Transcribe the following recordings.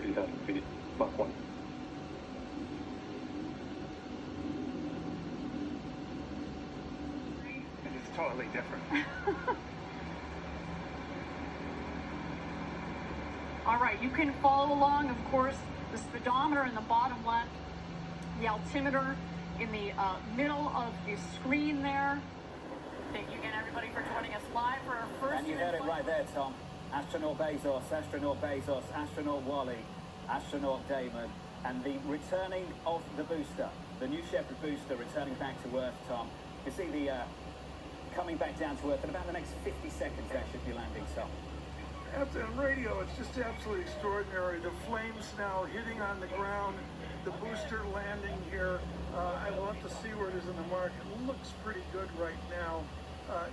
30,000 feet, Mach 1. It's totally different. All right, you can follow along, of course, the speedometer in the bottom left, the altimeter in the middle of the screen there. Thank you again, everybody, for joining us live for our first. And you heard it right there, Tom. Astronaut Bezos, astronaut Wally, astronaut Damon, and the returning of the booster, the New Shepard booster returning back to Earth, Tom. You see the coming back down to Earth in about the next 50 seconds. That should be landing, Tom. On radio, it's just absolutely extraordinary. The flames now hitting on the ground, the booster landing here. I will have to see where it is in the mark. It looks pretty good right now.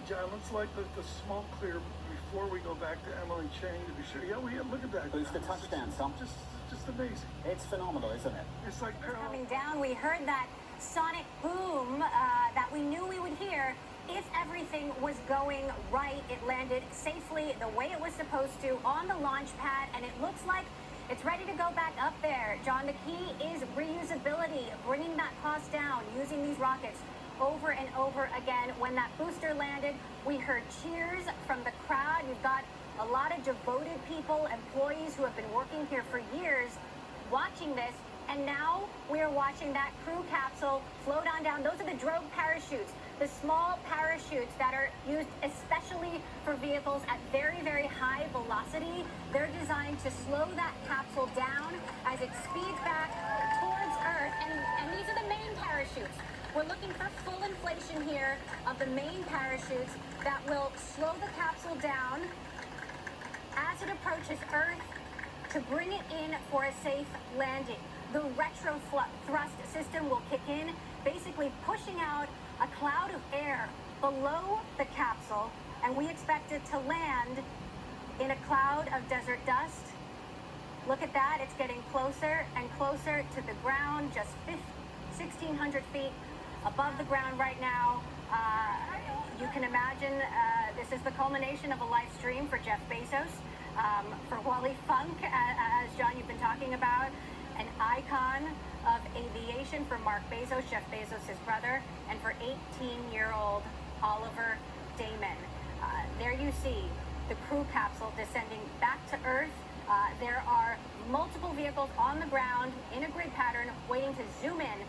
John, let's let the smoke clear before we go back to Emily Chang to be sure. Yeah, look at that. Booster touchdown, Tom. Just amazing. It's phenomenal, isn't it? It's like coming down. We heard that sonic boom that we knew we would hear. If everything was going right, it landed safely the way it was supposed to on the launch pad, and it looks like it's ready to go back up there. John, the key is reusability, bringing that cost down, using these rockets over and over again. When that booster landed, we heard cheers from the crowd. We've got a lot of devoted people, employees who have been working here for years, watching this. And now we are watching that crew capsule float on down. Those are the drogue parachutes, the small parachutes that are used especially for vehicles at very, very high velocity. They're designed to slow that capsule down as it speeds back towards Earth. And these are the main parachutes. We're looking for full inflation here of the main parachutes that will slow the capsule down as it approaches Earth to bring it in for a safe landing. The retro thrust system will kick in, basically pushing out a cloud of air below the capsule, and we expect it to land in a cloud of desert dust. Look at that, it's getting closer and closer to the ground, just 1,600 feet above the ground right now. You can imagine this is the culmination of a live stream for Jeff Bezos, for Wally Funk, as John, you've been talking about. An icon of aviation for Mark Bezos, Jeff Bezos, his brother, and for 18-year-old Oliver Damon. There you see the crew capsule descending back to Earth. There are multiple vehicles on the ground in a grid pattern waiting to zoom in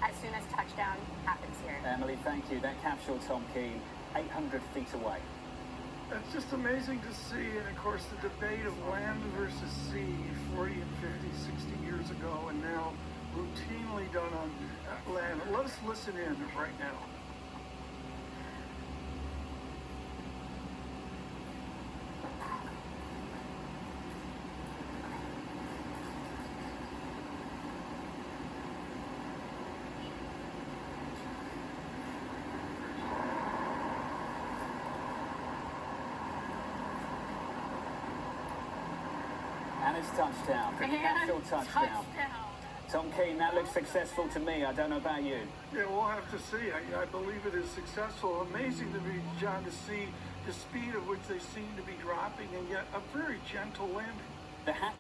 as soon as touchdown happens here. Emily, thank you. That capsule, Tom Keane, 800 feet away. It's just amazing to see, and of course the debate of land versus sea 40 and 50, 60 years ago, and now routinely done on land. Let us listen in right now. And it's touchdown. Capsule touchdown. Tom Keane, that looks successful to me. I don't know about you. Yeah, we'll have to see. I believe it is successful. Amazing to me, John, to see the speed at which they seem to be dropping, and yet a very gentle landing. The